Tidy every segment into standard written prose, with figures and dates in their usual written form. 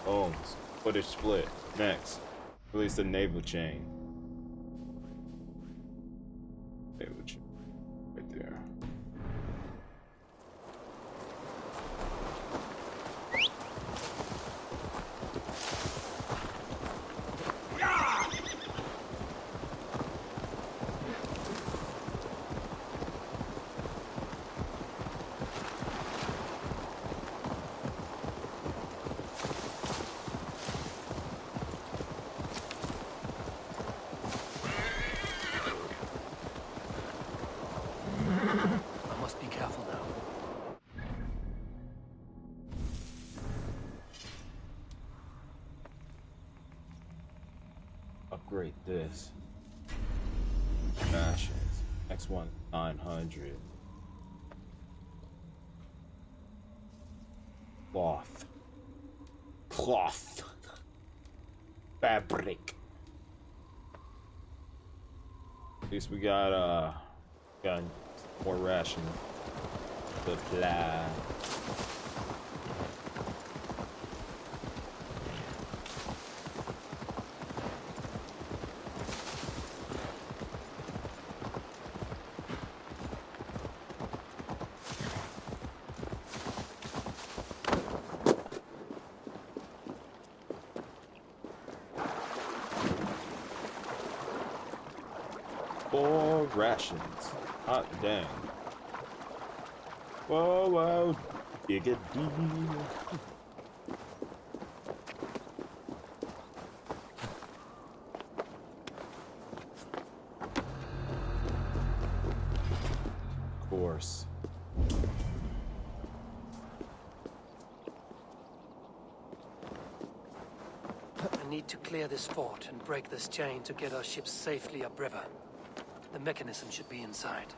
Bones. Footage split. Next. Release the naval chain. Naval chain. Right there. Upgrade this. Fashions. X1 900. Cloth. Cloth. Fabric. At least we got more ration supply. Rations. Hot dang. Whoa, whoa. Big a deal. Of course. I need to clear this fort and break this chain to get our ships safely upriver. The mechanism should be inside.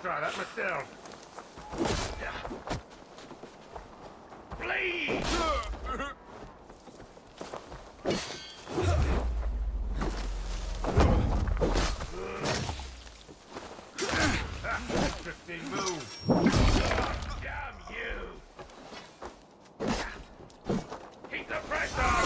Try that myself. Bleed! 15 move. Damn you! Keep the pressure!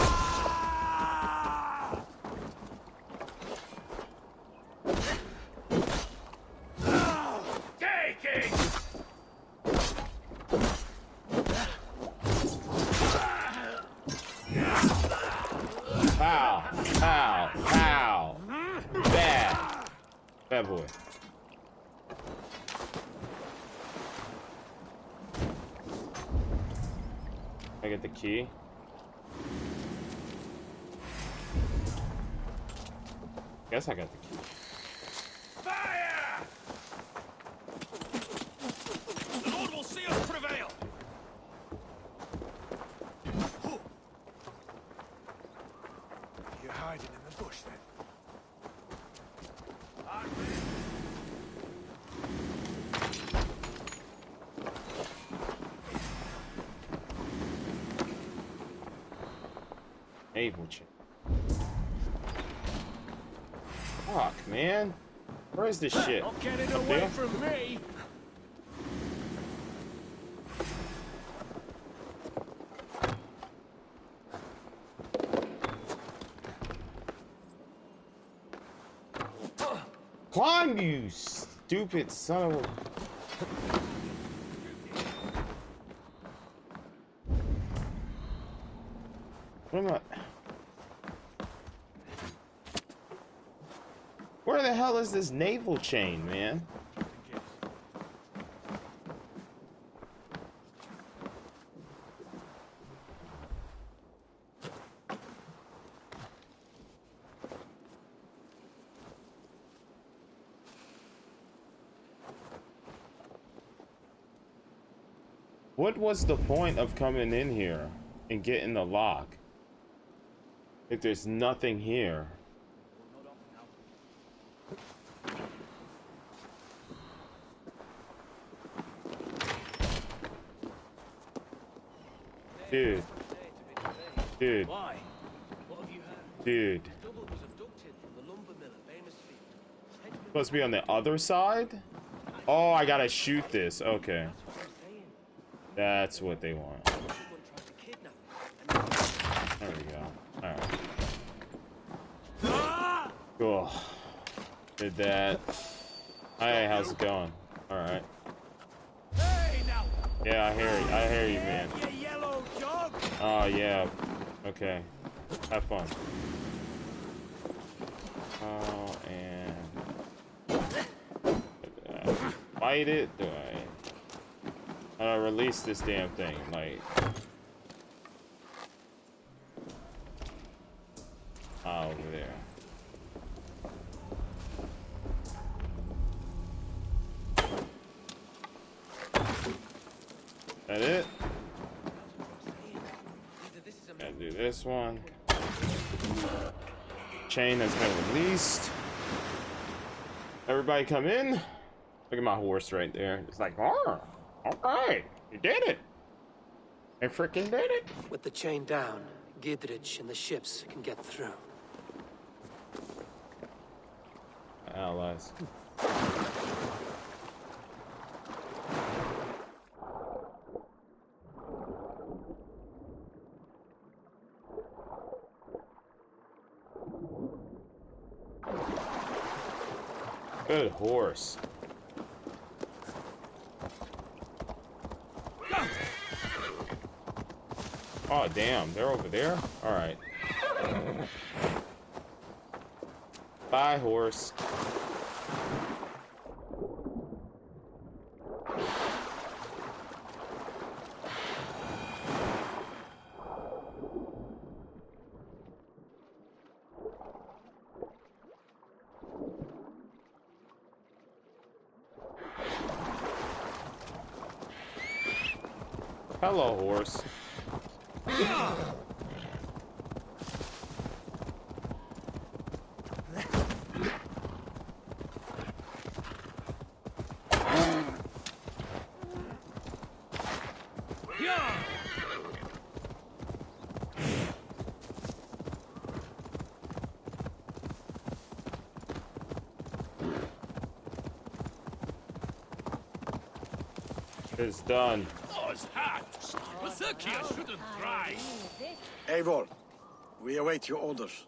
Bad boy. I get the key. Guess I got the key. Fire! The Lord will see us prevail. You're hiding in the bush then. Naval chain. Fuck, man. Where is this shit? Don't get it Up away there? from me. Climb, you stupid son of a... What am I... Where the hell is this naval chain, man? What was the point of coming in here? and get in the lock. If there's nothing here. Dude. Dude. Why? What have you heard? Dude. Double was abducted from the lumber mill at Bamersfield. Supposed to be on the other side? Oh, I gotta shoot this. Okay. That's what they want. There we go. Alright. Cool. Did that. Hey, how's it going? Alright. Yeah, I hear you, man. Oh, yeah. Okay. Have fun. Oh, and... fight it? Do I release this damn thing? Like... over there. That it? Gotta do this one. Chain has been released. Everybody come in. Look at my horse right there. It's like, oh, okay, you did it. I freaking did it. With the chain down, Gidrich and the ships can get through. Allies. Good horse. Oh, damn. They're over there? Alright. Bye, horse. Hello, horse. It's done. Eivor, we await your orders.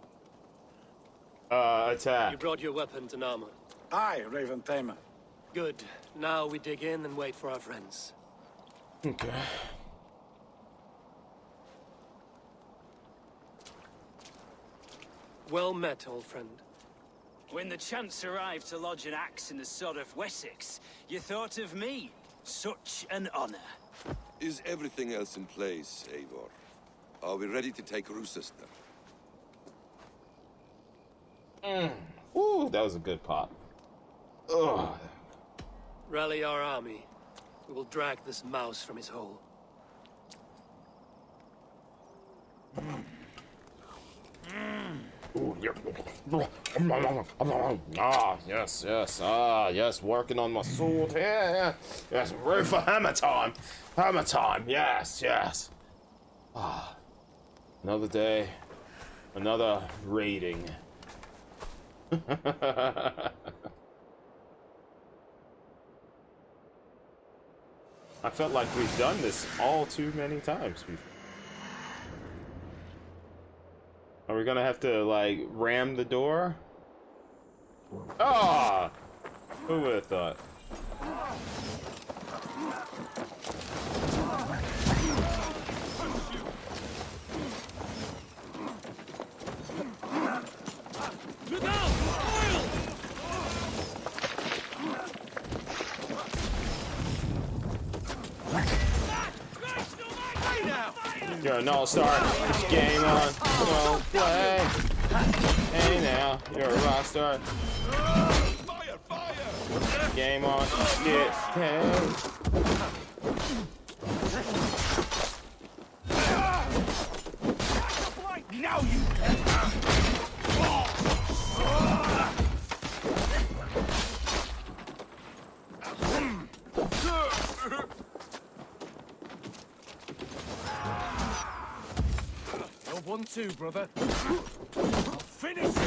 Attack. You brought your weapons and armor. Aye, Raven Tamer. Good. Now we dig in and wait for our friends. Okay. Well met, old friend. When the chance arrived to lodge an axe in the sod of Wessex, you thought of me. Such an honor. Is everything else in place, Eivor? Are we ready to take Rochester? Ooh, that was a good pop. Ugh. Rally our army. We will drag this mouse from his hole. Ah, yes, yes. Ah, yes. Working on my sword. Yeah. Yes, ready for hammer time. Hammer time. Yes, yes. Ah, another day. Another raiding. I felt like we've done this all too many times before. Are we gonna have to, like, ram the door? Ah! Who would have thought? You're an all-star. Game on. Come on, play. Hey now, you're a rock star. Game on. Get paid. Now you. You're 1-2, brother. I'll finish you.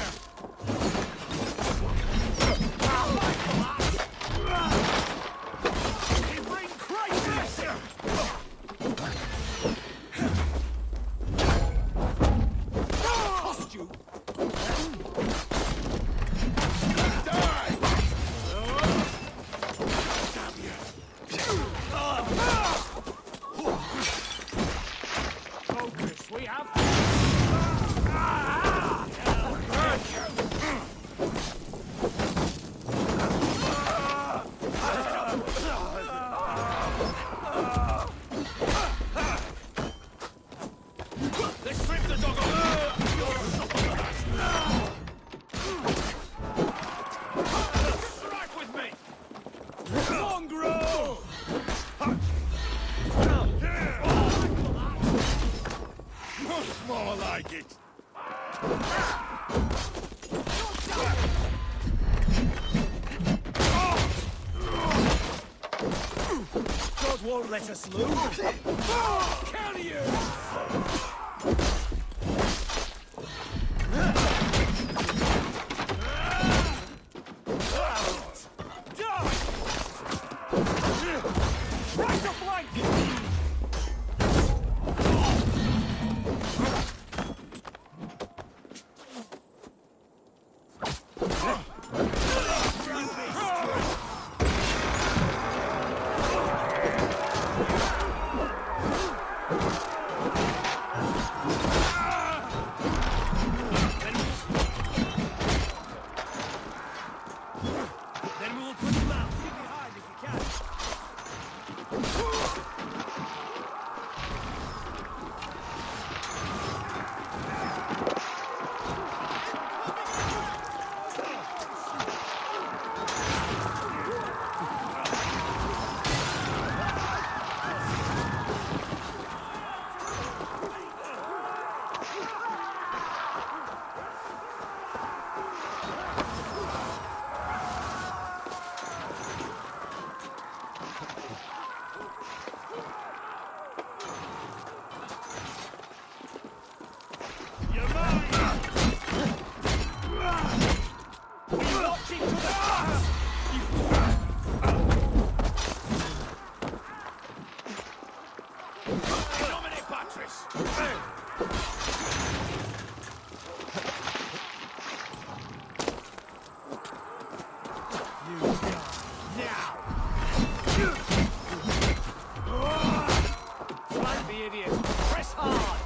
You bring crisis. Cost you. Die. Damn you. Focus, we have. Let's strip the dog off. You're a supper. Strike with me. Mongrel. More like it. God won't let us lose. Carry you! Die! Right to flank! Then we will put him out. Keep behind if you can. You're mine! We watch each other pass! Dominic Patris! You die now! Flank the idiot! Press hard!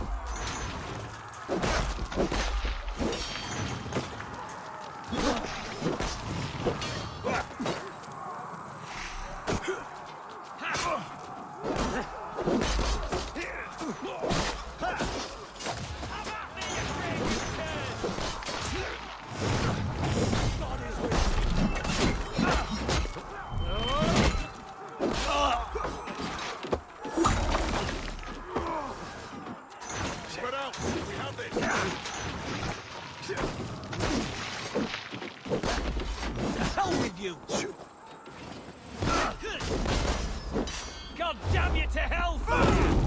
Spread out! We have this! The hell with you! God damn you to hellfire!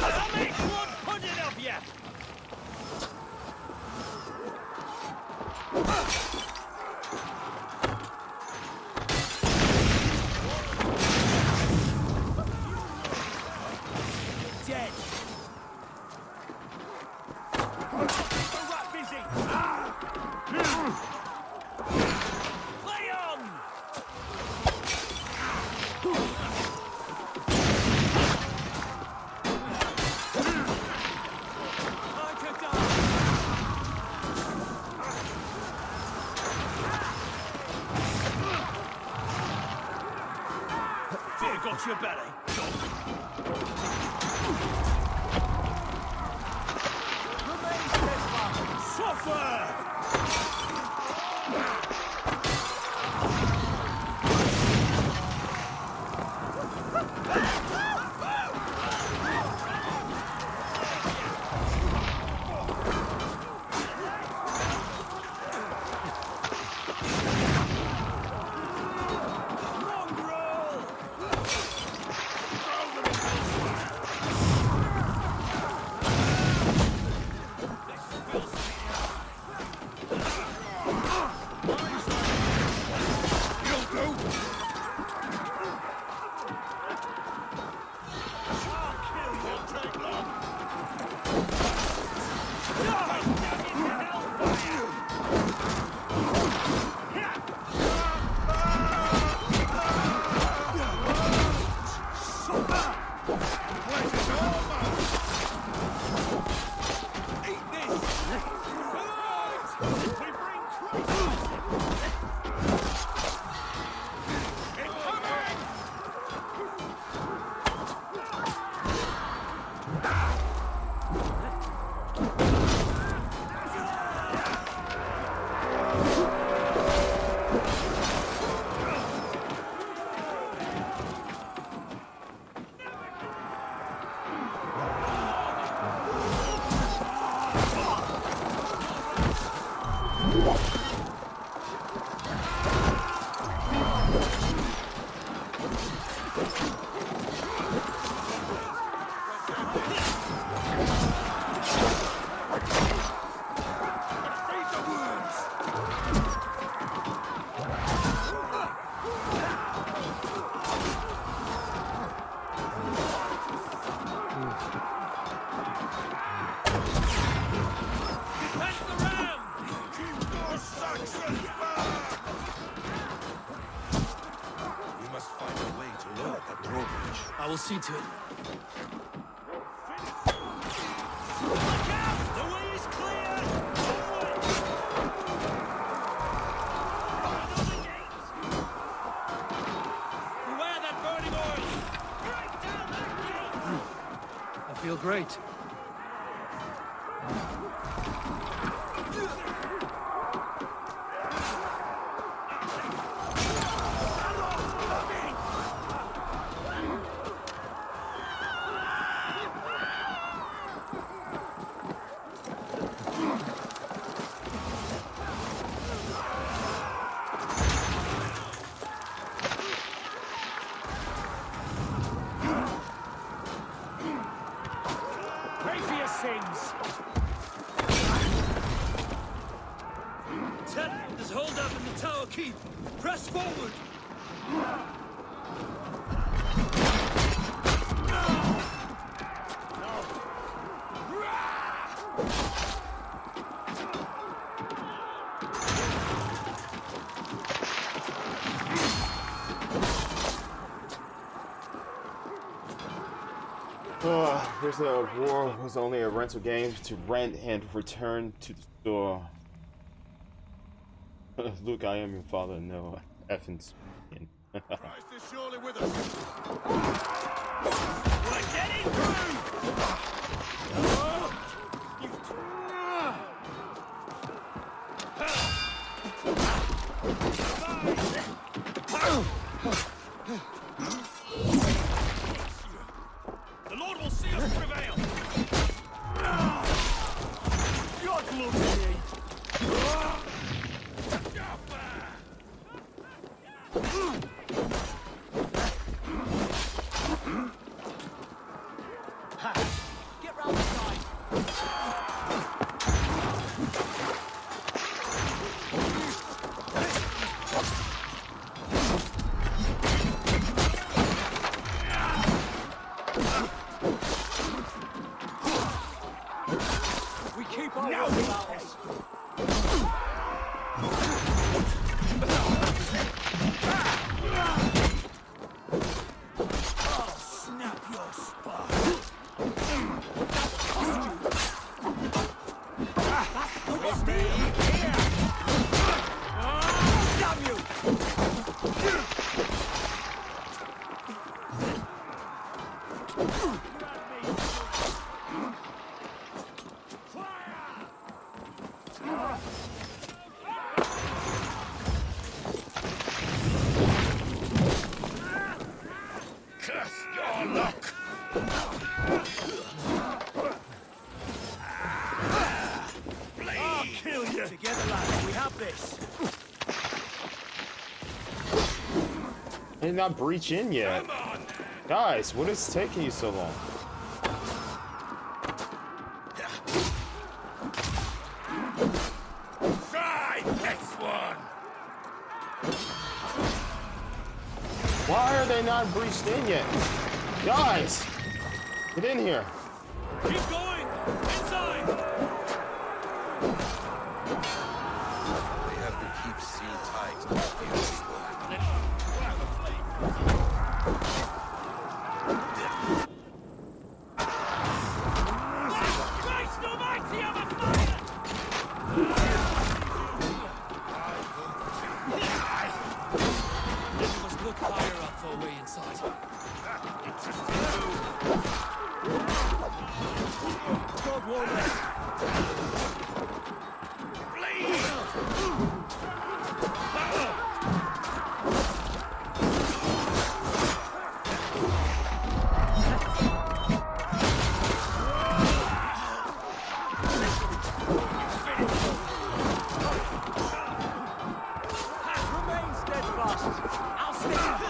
I'll make one pudding of you! Dead! The rat busy! Play on! I could die! Fear got your belly. Remain steadfast. Suffer! I will see to it. Look out! The way is clear! Forward! Another gate! Beware that burning oil! Break down that gate! I feel great. Pray for your sins! There's hold up in the tower keep. Press forward. Here's the war was only a rental game to rent and return to the store. Luke, I am your father. No, effing speaking. Christ is surely with us! We're getting through! The Lord will see us prevail! Your glory! Get round the side. We keep our now about us! I'll snap your spine! With me here! Damn you! Curse your luck! I'll kill you! Together, lads, we have this! I did not breach in yet. Guys, what is taking you so long? Try next one! Why are they not breached in yet? Guys, get in here. Keep going! Inside! They have to keep seal tight to the people. Christ almighty, I'm a fire! We must look higher up for a way inside. God warn us! Remain steadfast! I'll stand!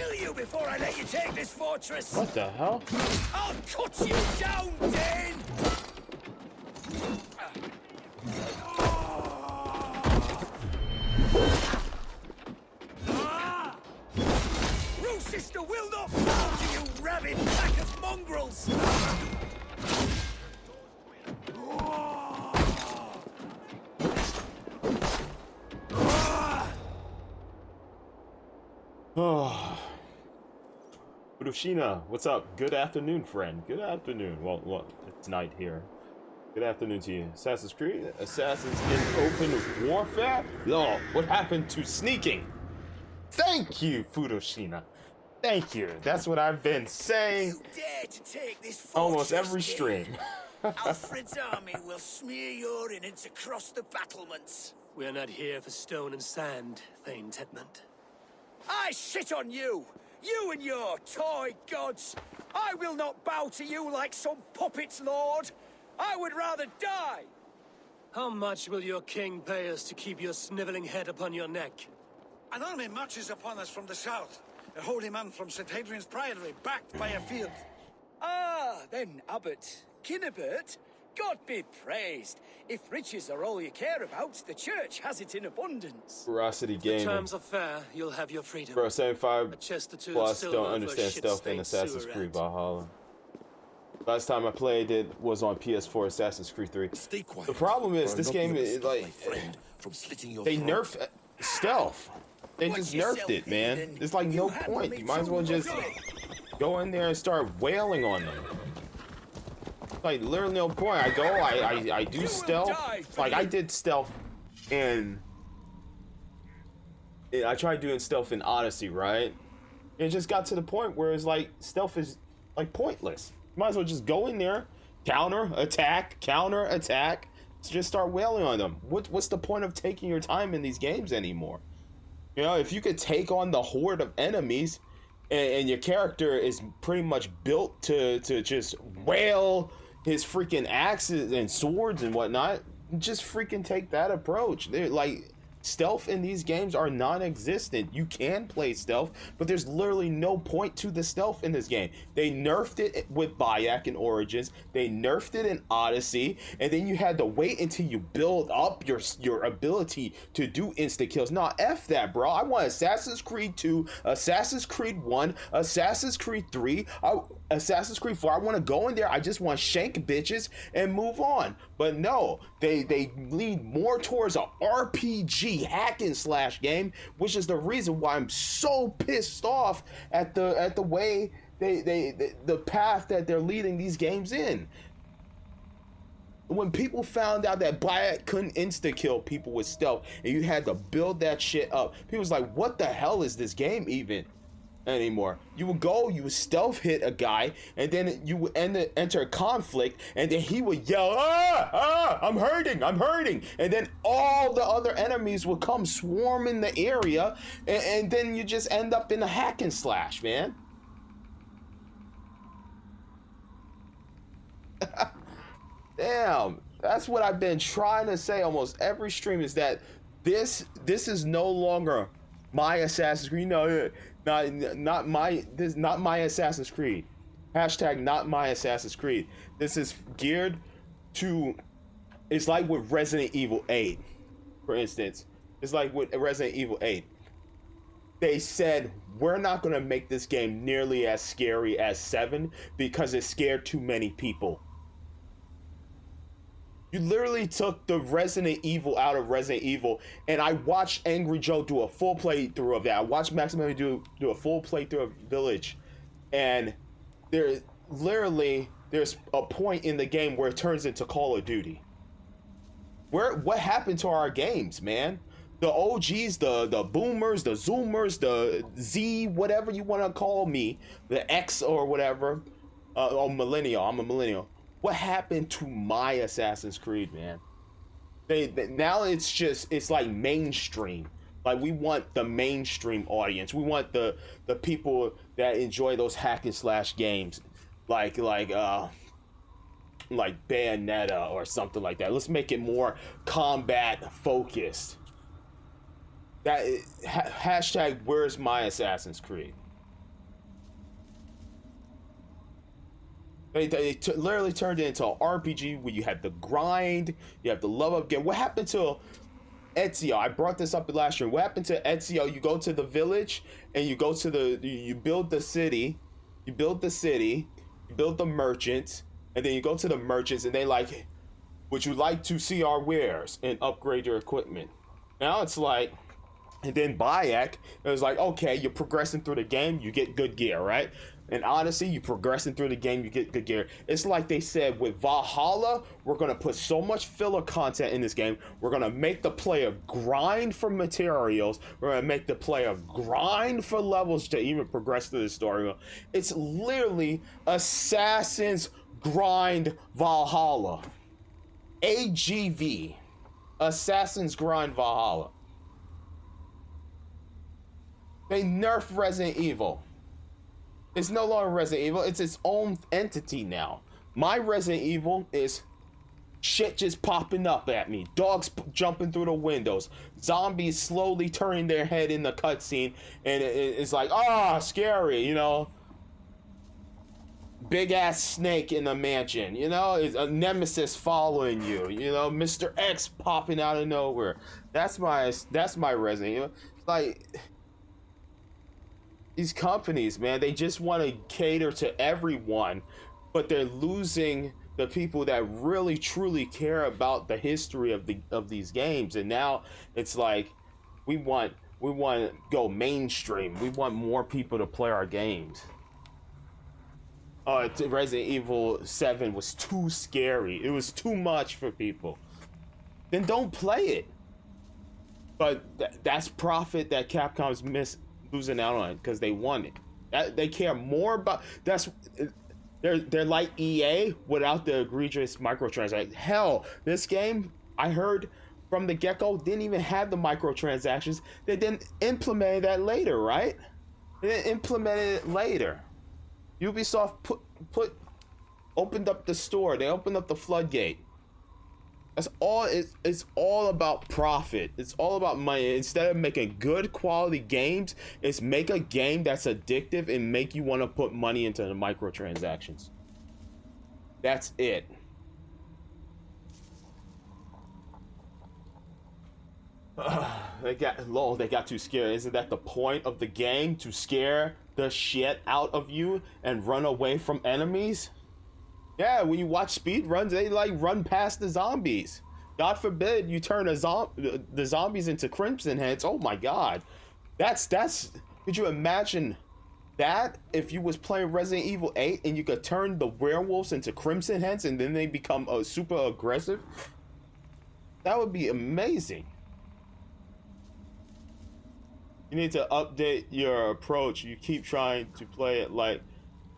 kill you before I let you take this fortress. What the hell? I'll cut you down, Dane! Rue sister will not fall to you, rabid pack of mongrels! Oh. Udoshina, what's up? Good afternoon, friend. Good afternoon. Well, it's night here. Good afternoon to you. Assassin's Creed? Assassins in open warfare? Yo, what happened to sneaking? Thank you, Fudoshina. Thank you. That's what I've been saying You dare to take this almost fortress, every Dane? stream. Alfred's army will smear your innards across the battlements. We're not here for stone and sand, Thane Tedmund. I shit on you! You and your toy gods! I will not bow to you like some puppet's lord! I would rather die! How much will your king pay us to keep your sniveling head upon your neck? An army marches upon us from the south. A holy man from St. Hadrian's Priory, backed by a field. Ah, then Abbot Kinnebert, God be praised. If riches are all you care about, the church has it in abundance. Ferocity The Gaming. terms are fair, you'll have your freedom. Bro, 75 A chest or two of plus silver don't for a understand stealth in shit-stained Assassin's sewer Creed rat. Valhalla. Last time I played it was on PS4 Assassin's Creed 3. Stay quiet. The problem is or this I'll not game be able to is stop like my friend from slitting your they throat. nerf stealth. They Watch just yourself, nerfed it, man. heathen. There's like You no handle point. me You might as well too just roughly. go in there and start wailing on them. Like literally no point. I go, I do will stealth. die for Like you. I did stealth in I tried doing stealth in Odyssey, right? It just got to the point where it's like stealth is like pointless. You might as well just go in there, counter attack, just start wailing on them. What's the point of taking your time in these games anymore? You know, if you could take on the horde of enemies and your character is pretty much built to just wail his freaking axes and swords and whatnot, just freaking take that approach. They're like stealth in these games are non-existent. You can play stealth, but there's literally no point to the stealth in this game. They nerfed it with Bayek in Origins, they nerfed it in Odyssey, and then you had to wait until you build up your ability to do insta kills. Nah, F that, bro. I want Assassin's Creed 2, Assassin's Creed 1, Assassin's Creed 3, Assassin's Creed 4. I want to go in there, I just want shank bitches and move on. But no, they lean more towards a RPG hack and slash game, which is the reason why I'm so pissed off at the way the path that they're leading these games in. When people found out that Bayek couldn't insta kill people with stealth and you had to build that shit up, people was like, what the hell is this game even anymore? You would go, you would stealth hit a guy, and then you would enter a conflict, and then he would yell, I'm hurting, and then all the other enemies would come swarm in the area, and then you just end up in a hack and slash, man. Damn, that's what I've been trying to say almost every stream, is that this is no longer my Assassin's Creed. No, not my Assassin's Creed. Hashtag not my Assassin's Creed. This is geared to, it's like with Resident Evil 8, for instance. It's like with Resident Evil 8. They said, we're not going to make this game nearly as scary as 7 because it scared too many people. You literally took the Resident Evil out of Resident Evil, and I watched Angry Joe do a full playthrough of that. I watched Maximum do a full playthrough of Village, and there's a point in the game where it turns into Call of Duty. What happened to our games, man? The OGs, the boomers, the zoomers, the Z, whatever you want to call me, the X or whatever, millennial. I'm a millennial. What happened to my Assassin's Creed, man? Now it's like mainstream. Like, we want the mainstream audience. We want the people that enjoy those hack and slash games, like Bayonetta or something like that. Let's make it more combat focused. That hashtag where's my Assassin's Creed? They literally turned it into an RPG where you have the grind, you have the level up game. What happened to Ezio? I brought this up last year. What happened to Ezio? You go to the village and you go to you build the city, you build the merchants, and then you go to the merchants and they like, would you like to see our wares and upgrade your equipment? Now it's like, and then Bayek, it was like, okay, you're progressing through the game, you get good gear, right? And honestly, you progressing through the game, you get good gear. It's like they said with Valhalla, we're gonna put so much filler content in this game. We're gonna make the player grind for materials. We're gonna make the player grind for levels to even progress through the story. It's literally Assassin's Grind Valhalla. AGV. Assassin's Grind Valhalla. They nerfed Resident Evil. It's no longer Resident Evil, it's its own entity now. My Resident Evil is shit just popping up at me. Dogs jumping through the windows. Zombies slowly turning their head in the cutscene. And it's like, scary, you know. Big ass snake in the mansion, you know. It's a nemesis following you, you know. Mr. X popping out of nowhere. That's my Resident Evil. Like, these companies, man, they just want to cater to everyone, but they're losing the people that really truly care about the history of these games. And now it's like we want to go mainstream. We want more people to play our games. Resident Evil 7 was too scary. It was too much for people. Then don't play it. But that's profit that Capcom's losing out on because they want it. They care more about they're like EA without the egregious microtransactions. Hell, this game I heard from the get-go didn't even have the microtransactions. They didn't implement that later, right? They didn't implement it later. Ubisoft opened up the store. They opened up the floodgate. That's all. It's all about profit. It's all about money. Instead of making good quality games, it's make a game that's addictive and make you want to put money into the microtransactions. That's it. They got too scared. Isn't that the point of the game? To scare the shit out of you and run away from enemies? Yeah, when you watch speed runs, they like run past the zombies. God forbid you turn the zombies into crimson heads. Oh my god. That's could you imagine that if you was playing Resident Evil 8 and you could turn the werewolves into crimson heads and then they become super aggressive? That would be amazing. You need to update your approach. You keep trying to play it like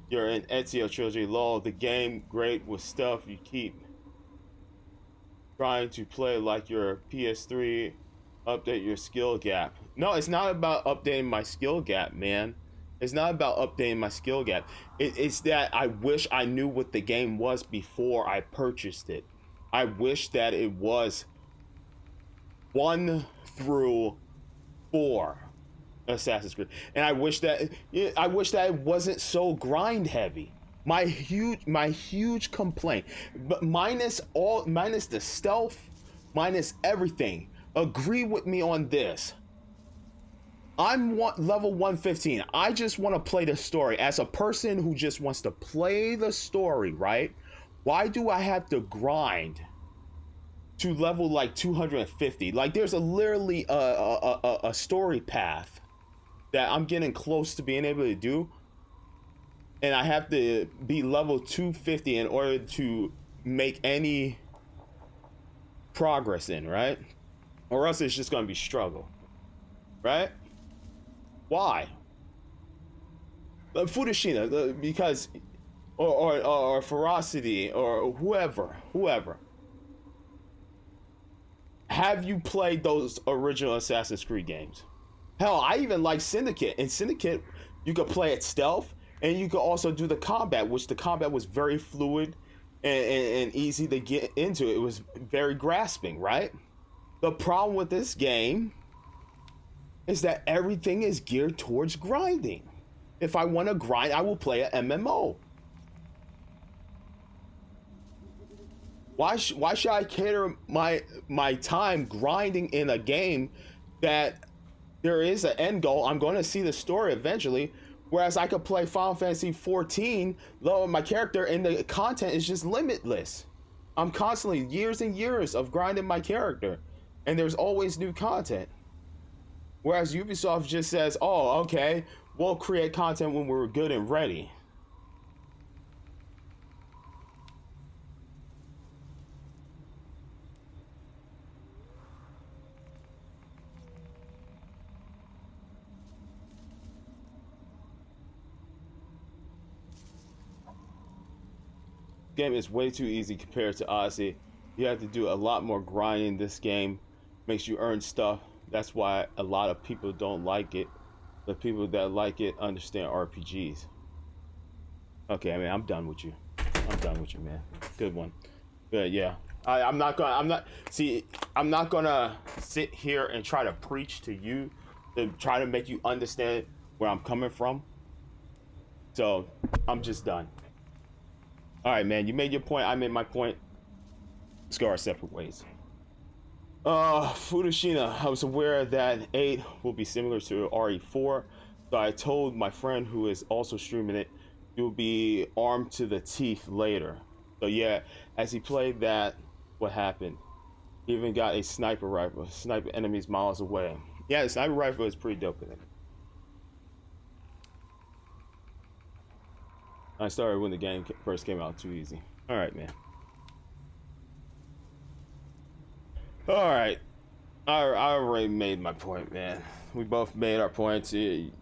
you're in Ezio trilogy. Lol, the game great with stuff. You keep trying to play like your PS3. Update your skill gap. No, it's not about updating my skill gap, man. It's not about updating my skill gap. It's that I wish I knew what the game was before I purchased it. I wish that it was 1 through 4 Assassin's Creed, and I wish that it wasn't so grind heavy. My huge complaint, but minus the stealth, minus everything. Agree with me on this. I'm level 115. I just want to play the story. As a person who just wants to play the story, right? Why do I have to grind to level like 250? Like there's literally a story path that I'm getting close to being able to do, and I have to be level 250 in order to make any progress in, right? Or else it's just gonna be struggle, right? Why? Fukushima, because or Ferocity or whoever. Have you played those original Assassin's Creed games? Hell, I even like Syndicate. In Syndicate, you could play it stealth, and you could also do the combat, which the combat was very fluid and easy to get into. It was very grasping, right? The problem with this game is that everything is geared towards grinding. If I want to grind, I will play an MMO. Why should I cater my time grinding in a game that there is an end goal? I'm going to see the story eventually. Whereas I could play Final Fantasy 14, lower my character, and the content is just limitless. I'm constantly years and years of grinding my character, and there's always new content. Whereas Ubisoft just says, "Oh, okay, we'll create content when we're good and ready." Game is way too easy compared to Odyssey. You have to do a lot more grinding. This game makes you earn stuff. That's why a lot of people don't like it. The people that like it understand RPGs. Okay, I mean, I'm done with you. I'm done with you, man. Good one. Good, yeah. I'm not gonna sit here and try to preach to you to try to make you understand where I'm coming from. So I'm just done. All right, man, you made your point. I made my point. Let's go our separate ways. Fukushima, I was aware that 8 will be similar to RE4, so I told my friend who is also streaming it, you'll be armed to the teeth later. So yeah, as he played that, what happened? He even got a sniper rifle, sniper enemies miles away. Yeah, the sniper rifle is pretty dope in it. I started when the game first came out, too easy. All right, man. All right. I already made my point, man. We both made our points. You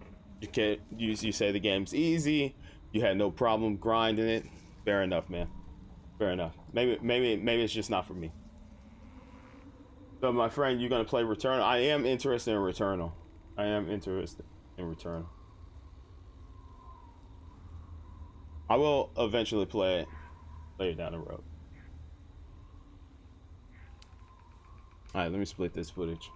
say the game's easy. You had no problem grinding it. Fair enough, man. Fair enough. Maybe it's just not for me. So, my friend, you're gonna play Returnal. I am interested in Returnal. I will eventually play it later down the road. Alright, let me split this footage.